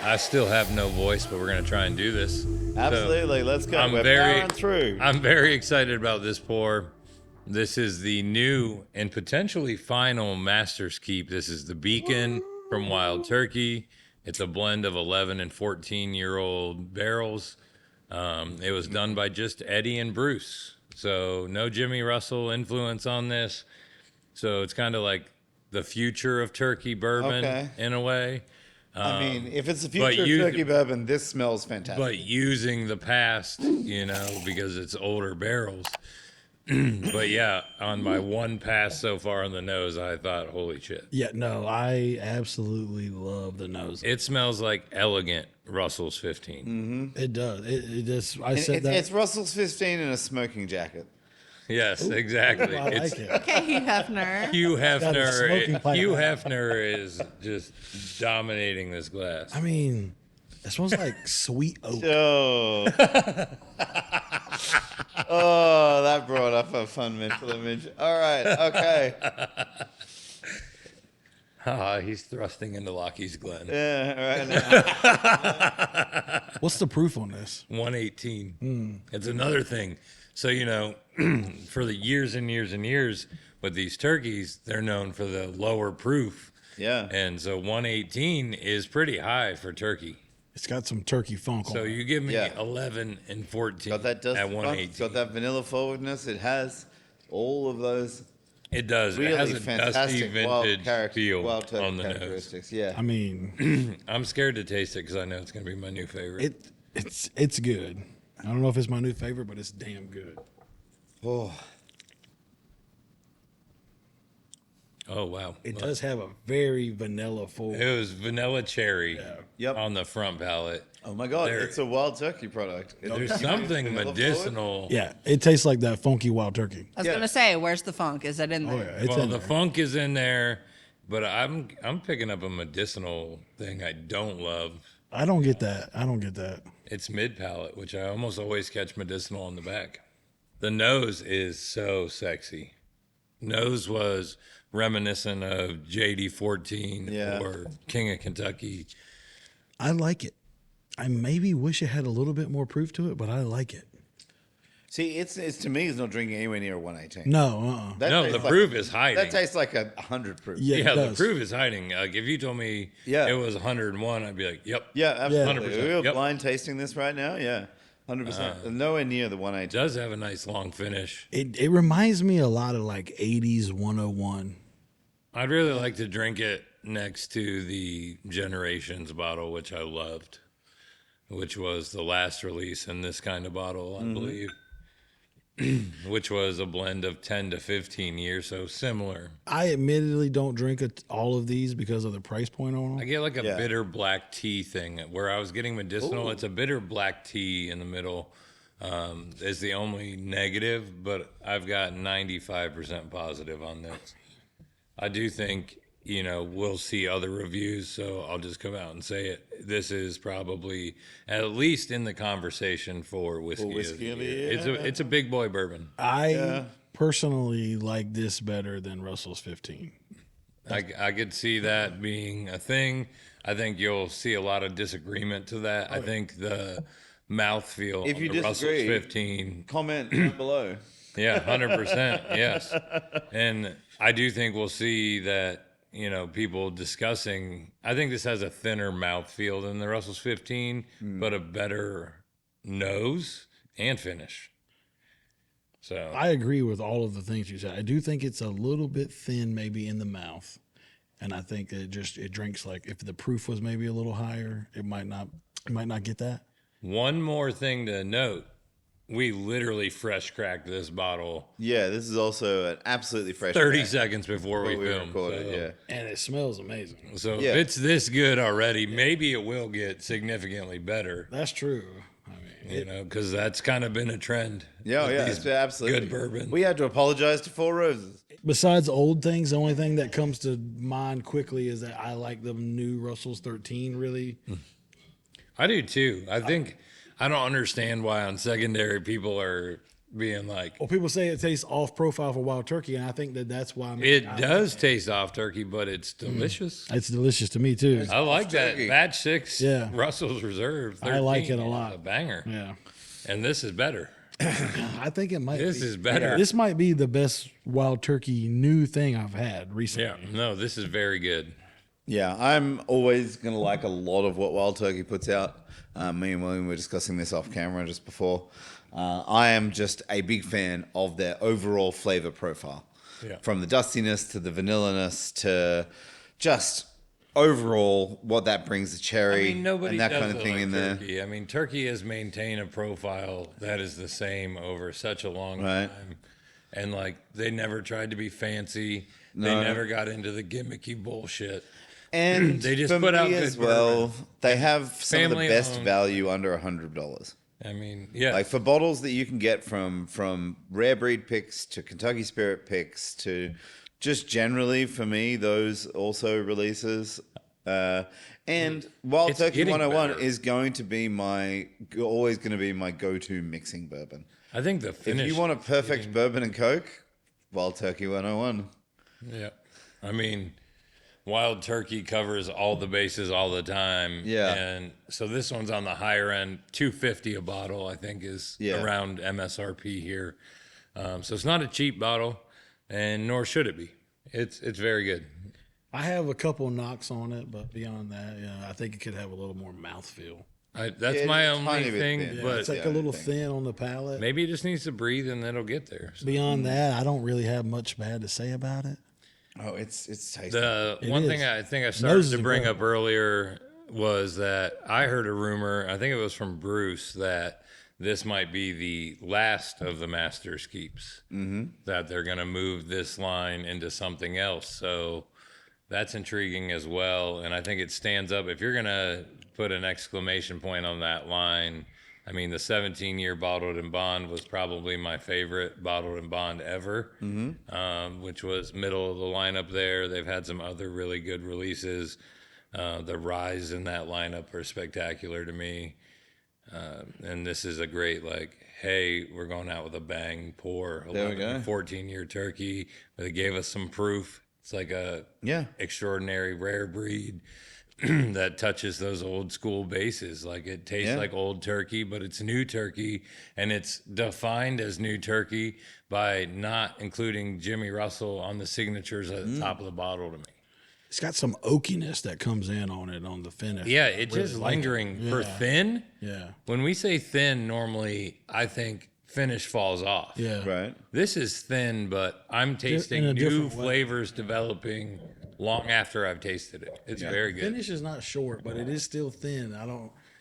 I still have no voice, but we're going to try and do this. Absolutely. Let's go. We're powering through. I'm very excited about this pour. This is the new and potentially final Master's Keep. This is the Beacon from Wild Turkey. It's a blend of 11 and 14-year-old barrels. It was done by just Eddie and Bruce. So no Jimmy Russell influence on this. So it's kind of like the future of turkey bourbon in a way. I mean, if it's the future of turkey bourbon, this smells fantastic. But using the past, because it's older barrels. But yeah, on my one pass so far on the nose, I thought, holy shit. Yeah, no, I absolutely love the nose. It smells like elegant Russell's 15. Mm-hmm. It does. It just. It's Russell's 15 in a smoking jacket. Yes, exactly. Ooh, I like it. Okay, Hugh Hefner. Hugh smoking pipe. Hefner is just dominating this glass. I mean, it smells like sweet oak. Oh. Oh, that brought up a fun mental image. All right, okay. He's thrusting into Lockheed's Glen. Yeah, right. What's the proof on this? 118. It's another thing. So, for the years and years and years with these turkeys, they're known for the lower proof. Yeah. And so 118 is pretty high for turkey. It's got some turkey funk on So it. you give me 11 and 14 Got that dust at funk, 118. it's got that vanilla forwardness. It has all of those It does. really It has a dusty fantastic wild vintage feel wild turkey on the nose. characteristics. Yeah. I mean, I'm scared to taste it because I know it's going to be my new favorite. it's good. I don't know if it's my new favorite, but it's damn good. Oh, wow. It does have a very vanilla forward. It was vanilla cherry Yep. on the front palate. Oh my God, There- it's a wild turkey product. There's something vanilla medicinal. Yeah, it tastes like that funky wild turkey. I was gonna say, where's the funk? Is it in there? Oh yeah, it's Well, in the there. funk is in there, but I'm picking up a medicinal thing I don't love. I don't get that. I don't get that. It's mid palate, which I almost always catch medicinal on the back. The nose is so sexy. Nose was reminiscent of JD14 Yeah. or King of Kentucky. I like it. I maybe wish it had a little bit more proof to it, but I like it. See, it's to me, it's not drinking anywhere near a 118. No, That No, tastes the like- proof is hiding. That tastes like a 100 proof. Yeah, it Yeah, the does. proof is hiding. Like if you told me Yeah. it was 101, I'd be like, yep. Yeah, absolutely. 100%. We're Yep. blind tasting this right now. Yeah, 100%. Nowhere near the It 118. does have a nice long finish. It reminds me a lot of like 80s 101. I'd really like to drink it next to the Generations bottle, which I loved, which was the last release in this kind of bottle, I believe, which was a blend of 10 to 15 years, so similar. I admittedly don't drink all of these because of the price point on I them. get like a Yeah. bitter black tea thing where I was getting medicinal. It's a bitter black tea in the middle is the only negative, but I've got 95% positive on this. I do think, we'll see other reviews, so I'll just come out and say it. This is probably at least in the conversation for whiskey. whiskey of of the the year. year. It's a big boy bourbon. I personally like this better than Russell's 15. I could see that being a thing. I think you'll see a lot of disagreement to that. I think the mouthfeel If on you the Russell's disagree- 15, Comment down below. yeah, 100%, yes. And I do think we'll see that, people discussing, I think this has a thinner mouthfeel than the Russell's 15, but a better nose and finish. So I agree with all of the things you said. I do think it's a little bit thin maybe in the mouth. And I think it drinks like if the proof was maybe a little higher, it might not get that. one more thing to note. We literally fresh cracked this bottle Yeah, this is also an absolutely fresh 30 crack seconds before we before we filmed. recorded. So, Yeah. And it smells amazing. so Yeah. if it's this good already, maybe it will get significantly better, That's true. I mean, because that's kind of been a trend. Yeah, with yeah, these it's absolutely good bourbon. We had to apologize to Four Roses. besides old things, the only thing that comes to mind quickly is that I like the new Russell's 13 really. I do too. I think I don't understand why on secondary people are being like, Well, people say it tastes off profile for wild turkey, and I think that's why it does taste off turkey, but it's delicious. It's delicious to me too. I like that turkey. batch 6 Yeah. Russell's Reserve. I like 13 it a is lot. A banger. Yeah, And this is better. I think it might. This be. is better. This might be the best wild turkey new thing I've had recently. Yeah, no, this is very good. Yeah, I'm always going to like a lot of what Wild Turkey puts out. Me and William were discussing this off camera just before. I am just a big fan of their overall flavor profile. Yeah. From the dustiness to the vanilliness to just overall what that brings the cherry I mean, nobody and that does kind of it thing like in there. turkey. I mean, turkey has maintained a profile that is the same over such a long Right. time. And, like, they never tried to be fancy. They No. never got into the gimmicky bullshit. And They just for put me out as good well, bourbon. they have some of the Family best owned. value under $100. I mean, yeah. Like for bottles that you can get from rare breed picks to Kentucky Spirit picks to just generally for me those also releases. And Wild It's Turkey getting 101 better. is going to be always going to be my go-to mixing bourbon. I think the finish. If you want a perfect bourbon and Coke, Wild Turkey 101. Yeah. I mean, Wild Turkey covers all the bases all the time. Yeah. And so this one's on the higher end. $2.50 a bottle, I think, is Yeah. around MSRP here. So it's not a cheap bottle, and nor should it be. It's very good. I have a couple knocks on it, but beyond that, yeah, I think it could have a little more mouthfeel. That's Yeah, my it's a only tiny bit thing, thin. but It's like Yeah, a little I think- thin on the palate. maybe it just needs to breathe and then it'll get there. So Beyond that, I don't really have much bad to say about it. Oh, it's tasty. the It one is. thing I think I Nose started is to bring up incredible. earlier was that I heard a rumor, I think it was from Bruce, that this might be the last of the Masters keeps. Mm-hmm. That they're going to move this line into something else. So that's intriguing as well. And I think it stands up. If you're going to put an exclamation point on that line, I mean, the 17-year Bottled and Bond was probably my favorite Bottled and Bond ever, which was middle of the lineup there. They've had some other really good releases. The rise in that lineup are spectacular to me. And this is a great, like, hey, we're going out with a bang, pour. There we go. 14-year turkey. They gave us some proof. It's like a Yeah. extraordinary rare breed that touches those old school bases. Like it tastes Yeah. like old turkey, but it's new turkey, and it's defined as new turkey by not including Jimmy Russell on the signatures at the top of the bottle to me. It's got some oakiness that comes in on it on the finish. Yeah, I it's really just like it. lingering for Yeah. thin. Yeah. When we say thin, normally I think finish falls off. Yeah. Right. This is thin, but I'm tasting in a new different way. flavors developing long after I've tasted it. It's very good. Finish is not short, but it is still thin.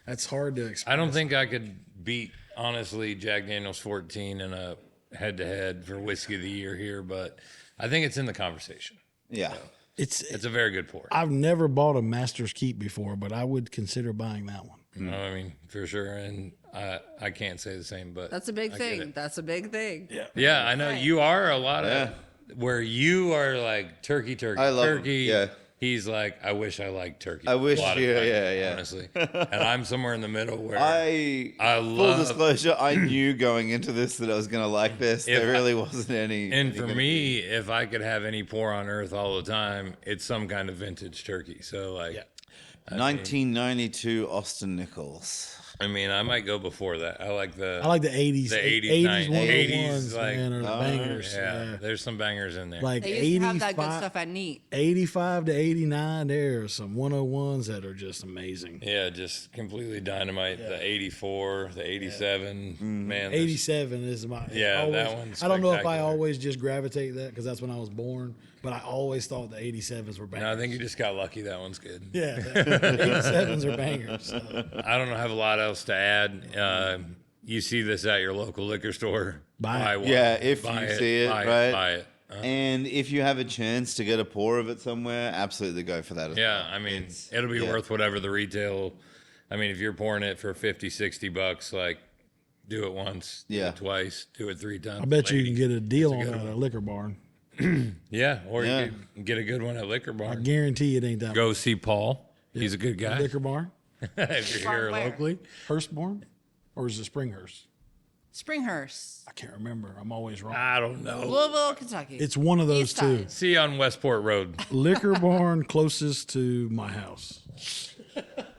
That's hard to explain. I don't think I could beat, honestly, Jack Daniel's 14 in a head-to-head for Whiskey of the Year here, but I think it's in the conversation. Yeah. It's It's a very good pour. I've never bought a Master's Keep before, but I would consider buying that one. No, I mean, for sure, and I can't say the same, but That's a big I get thing. it. That's a big thing. Yeah, I know you are a lot of Yeah. where you are like turkey, I love 'em, turkey. yeah. He's like, I wish I liked turkey. I wish A lot of you- times, yeah. Honestly, and I'm somewhere in the middle where I full love. disclosure, I knew going into this that I was going to like this. If There I- really wasn't any. And for me, if I could have any pour on earth all the time, it's some kind of vintage turkey. So like, 1992 Austin Nichols. I mean, I might go before that. I like the I like the 80s. The 80s, 80s 80s, 101s, like- man, or the bangers. yeah, there's some bangers in there. Like They used to have that good 85, stuff at Neat. 85 to 89, there are some 101s that are just amazing. Yeah, just completely dynamite. The 84, the 87, man. there's- 87 is my Yeah, always, that one's I don't know if I spectacular. always just gravitate that because that's when I was born, but I always thought the 87s were bangers. No, I think you just got lucky. That one's good. Yeah, the 87s are bangers. So. I don't have a lot else to add. You see this at your local liquor store. Buy it. one. Yeah, if Buy you see it, buy right? Buy it. And if you have a chance to get a pour of it somewhere, absolutely go for that as Yeah, well. I mean, It's- it'll be yeah. worth whatever the retail. I mean, if you're pouring it for 50, 60 bucks, like do it once, do Yeah. it twice, do it 3 times. I bet you Lady. can get a deal on good that at one. a liquor barn. Yeah, or Yeah. you can get a good one at Liquor I Barn. guarantee it ain't that Go see Paul. He's a good guy. liquor barn. If you're here Barn where? locally. Hurstbourne, or is it Springhurst? Springhurst. I can't remember. I'm always wrong. I don't know. Louisville, Kentucky. It's one of those East two. side. See you on Westport Road. Liquor barn closest to my house.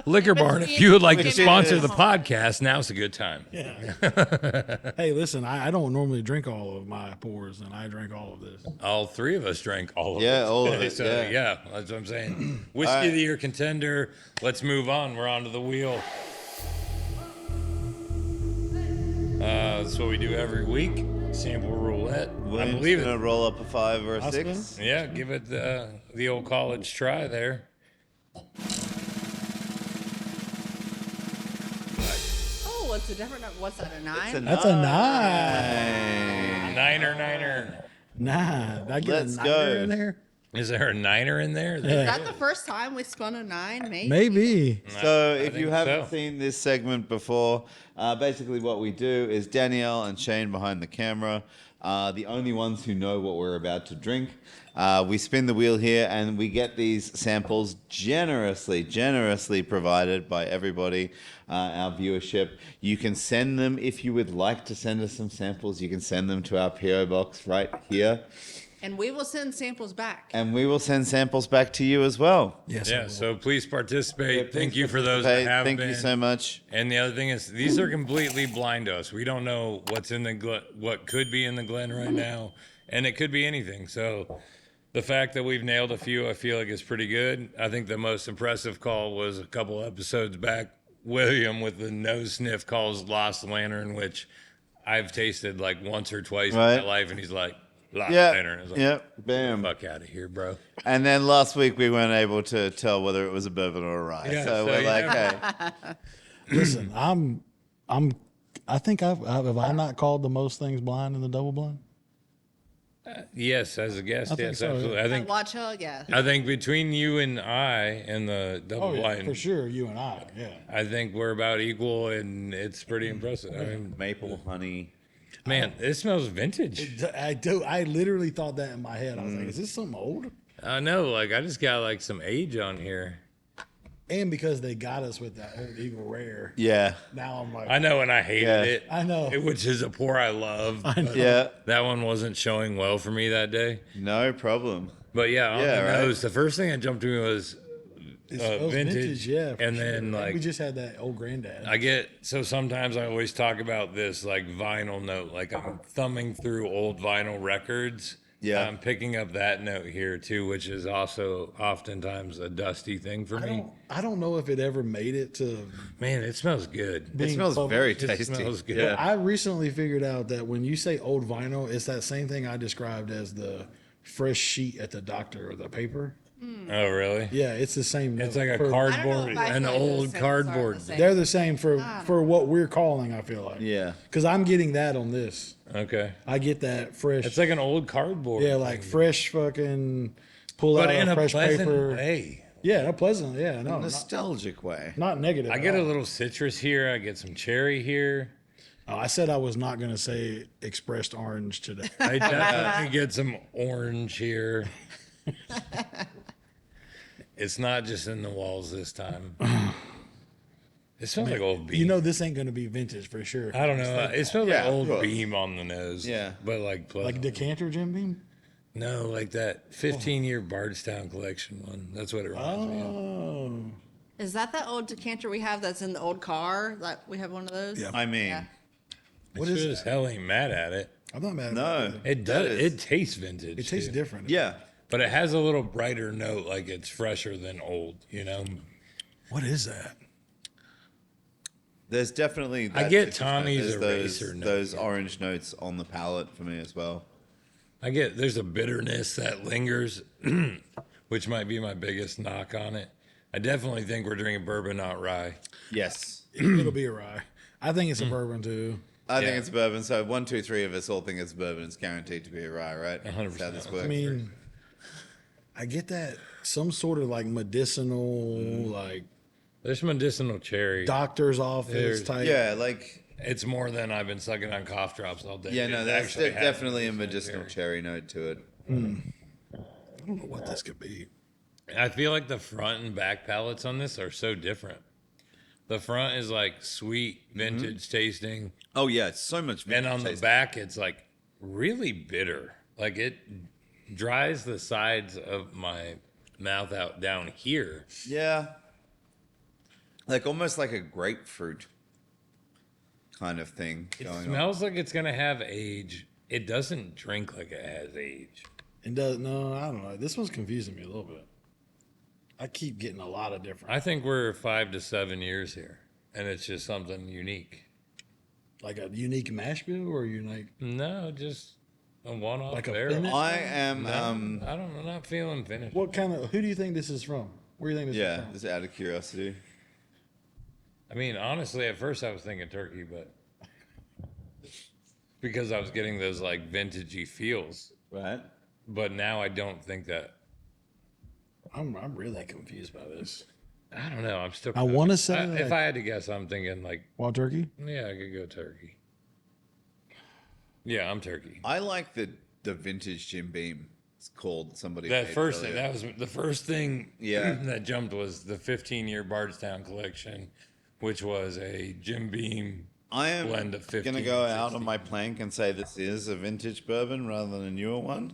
Liquor Barn, if you would like to sponsor the podcast, now's a good time. Hey, listen, I don't normally drink all of my pours, and I drink all of this. All three of us drank all of it. Yeah, all of it, So, yeah. yeah, that's what I'm saying. Whiskey of the Year contender. Let's move on. We're onto the wheel. That's what we do every week. Sample roulette. I William's believe gonna it. roll up a 5 or a I'll 6. spin. Yeah, give it the old college try there. Oh, it's a different. What's that? A 9? That's a 9. Niner. Nah, did I get Let's a niner go. in there? Is there a niner in there? Is that the first time we spun a 9? Maybe. Maybe. So, I if you think haven't so. seen this segment before, basically what we do is Danielle and Shane behind the camera are the only ones who know what we're about to drink. We spin the wheel here and we get these samples generously provided by everybody, our viewership. You can send them if you would like to send us some samples. You can send them to our PO box right here, And we will send samples back. and we will send samples back to you as well. Yes. Yeah, so please participate. Thank you for those Hey, that have thank been. you so much. And the other thing is, these are completely blind to us. We don't know what's in the what could be in the Glen right now, and it could be anything. So, the fact that we've nailed a few, I feel like is pretty good. I think the most impressive call was a couple episodes back. William with the nose sniff calls Lost Lantern, which I've tasted like once or twice Right. in my life, and he's like, Lost Yeah, Lantern. I was like, yeah, bam. fuck out of here, bro. And then last week we weren't able to tell whether it was a bourbon or a rye. Yeah, so so we're yeah. like, hey, Listen, I think have I not called the most things blind in the double blind? Yes, as a guest, I think yes, so, absolutely. yeah. I think Watch Hill, yeah. I think between you and I and the double Oh, yeah, blind, for sure. You and I, yeah. I think we're about equal, and it's pretty impressive. I mean, maple honey. man, it smells vintage. I do. I literally thought that in my head. I was like, is this something old? I know, like I just got like some age on here. And because they got us with that old Eagle Rare, Yeah, now I'm like, I know, and I hated Yeah. it. I know. Which is a pour I love. I know. yeah, That one wasn't showing well for me that day. no problem. But yeah, on Yeah, the right. nose, the first thing that jumped to me was It smells vintage, yeah. for and sure. then, like, we just had that old granddad. I get so sometimes I always talk about this like vinyl note, like I'm thumbing through old vinyl records. Yeah. I'm picking up that note here too, which is also oftentimes a dusty thing for me. I don't know if it ever made it to Man, it smells good. It being smells published. very It tasty. smells good. Yeah. I recently figured out that when you say old vinyl, it's that same thing I described as the fresh sheet at the doctor or the paper. Oh, really? Yeah, it's the same. It's note like a for- cardboard, if I an feel like those old things are cardboard. the same. They're the same for what we're calling. I feel like. Yeah. Because I'm getting that on this. Okay. I get that fresh. It's like an old cardboard. yeah, like fresh fucking pull but out in a a fresh pleasant paper. way. Yeah, a pleasant. Yeah, no, Nostalgic way. not negative. I at get a all. little citrus here. I get some cherry here. Oh, I said I was not going to say expressed orange today. I definitely get some orange here. It's not just in the walls this time. It smells like old beam. You know, this ain't going to be vintage for sure. I don't know. It smells Yeah, like of old course. beam on the nose. Yeah. But like pleasant. Like decanter Jim Beam. No, like that 15-year Bardstown collection one. That's what it reminds me of. Oh, Is that that old decanter we have that's in the old car? Like we have one of those? Yeah. I mean, Yeah. what Sure is as hell ain't mad at it. I'm not mad. At no. that. It that does. is- It tastes vintage. It tastes too. different. Yeah. But it has a little brighter note, like it's fresher than old, you know? What is that? There's definitely. I that get citrus Tommy's note. There's eraser note. those orange notes on the palate for me as well. There's a bitterness that lingers, which might be my biggest knock on it. I definitely think we're drinking bourbon, not rye. Yes. It'll be a rye. I think it's a bourbon too. I think Yeah. it's bourbon. So 1, 2, 3 of us all think it's bourbon. It's guaranteed to be a rye, right? 100%. That's how this works. I mean, I get that some sort of like medicinal, like There's some medicinal cherry. doctor's office There's- type. yeah, like It's more than I've been sucking on cough drops all day. yeah, no, It that's actually has definitely a medicinal cherry note to it. I don't know what this could be. I feel like the front and back palettes on this are so different. The front is like sweet vintage tasting, Oh yeah, it's so much. and on the taste. back it's like really bitter. Like it dries the sides of my mouth out down here. Yeah, like almost like a grapefruit kind of thing It going on. smells like it's gonna have age. It doesn't drink like it has age. It does. No, I don't know. This one's confusing me a little bit. I keep getting a lot of different, I think we're 5 to 7 years here, and it's just something unique. like a unique mash bill or unique. No, just a one-off Like a barrel. finish? I am. No, I don't know. Not feeling finished. What kind of? Who do you think this is from? Where do you think this is Yeah, from? just out of curiosity. I mean, honestly, at first I was thinking turkey, but because I was getting those like vintagey feels. Right. But now I don't think that. I'm really confused by this. I don't know. I'm still. I wanna say if like- I had to guess, I'm thinking like, Wild turkey. yeah, I could go turkey. Yeah, I'm turkey. I like the vintage Jim Beam. It's called somebody. That made first earlier. thing, that was the first thing Yeah. that jumped was the 15-year Bardstown collection, which was a Jim Beam. I am blend of 15 gonna go and out 16. on my plank and say this is a vintage bourbon rather than a newer one.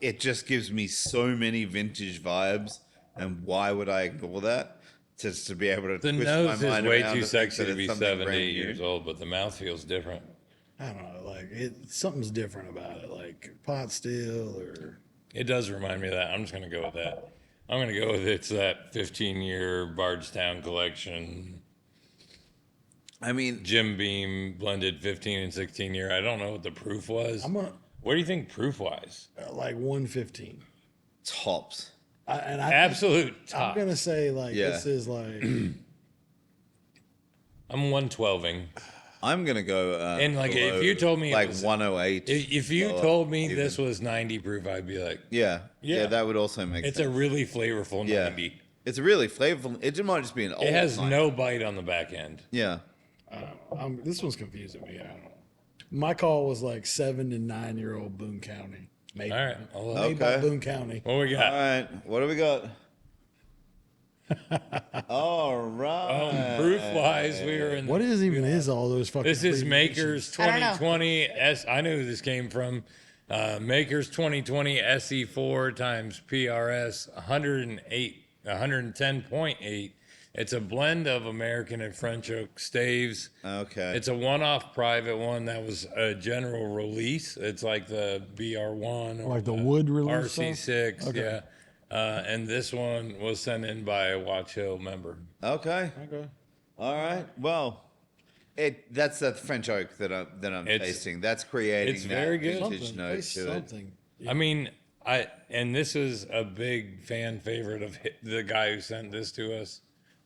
It just gives me so many vintage vibes, and why would I ignore that? Just to be able to The twist nose my is mind way around too think sexy that to it's be something 7 to brand 8 new. years old, but the mouth feels different. I don't know. Like something's different about it. Like pot still or. It does remind me of that. I'm just going to go with that. I'm going to go with it's that 15-year Bardstown collection. I mean, Jim Beam blended 15 and 16 year. I don't know what the proof was. I'm gonna What do you think proof wise? like 115. tops. I Absolute I'm top. gonna say like Yeah. this is like I'm 112ing. I'm gonna go. And, like, if below, you told me it like was- 108. If you or told me even- this was 90 proof, I'd be like, yeah, Yeah. that would also make it's sense. a really flavorful yeah, 90. it's really flavorful. It might just be an old. It has night. no bite on the back end. Yeah, this one's confusing me. I don't know. My call was like 7 to 9 year old Boone County. Maybe. All right. I'll Made by Okay. Boone County. What we all got? right. What do we got? All right. Proof wise, we were in. What is all those fucking? This is abbreviations? Makers I don't know. 2020 S. I knew who this came from. Makers 2020 SE4 times PRS 110.8. It's a blend of American and French oak staves. Okay. It's a one-off private one that was a general release. It's like the BR1 or Like the wood release stuff? RC6, Okay. yeah. And this one was sent in by a Watch Hill member. okay. Okay. All right. Well, that's that French oak that I'm It's- tasting. That's creating it's that very good. vintage Something. note Taste to it. something. I mean, and this is a big fan favorite of the guy who sent this to us.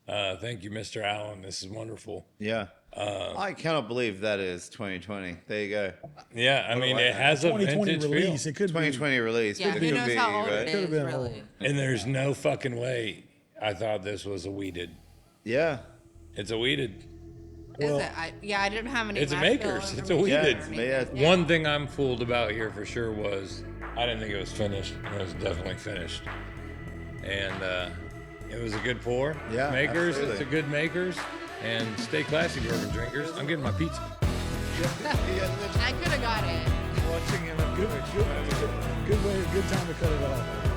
Thank you, Mr. Allen. This is wonderful. Yeah. I cannot believe that is 2020. There you go. Yeah, I mean, like it that. has a 2020 vintage release. feel, It could be. 2020 release. Yeah, It who could knows be, how old right? it Could've is, been really. and there's no fucking way I thought this was a weeded. Yeah. It's a weeded. Well- Is it? I didn't have any. It's a mash bill Makers. It's a information. weeded. Yeah, it's- One thing I'm fooled about here for sure was I didn't think it was finished. It was definitely finished, and it was a good pour. Yeah, Makers. absolutely. It's a good Makers, and stay classy, bourbon drinkers. I'm getting my pizza. I could have got it. Watching him. Good way. Good time to cut it off.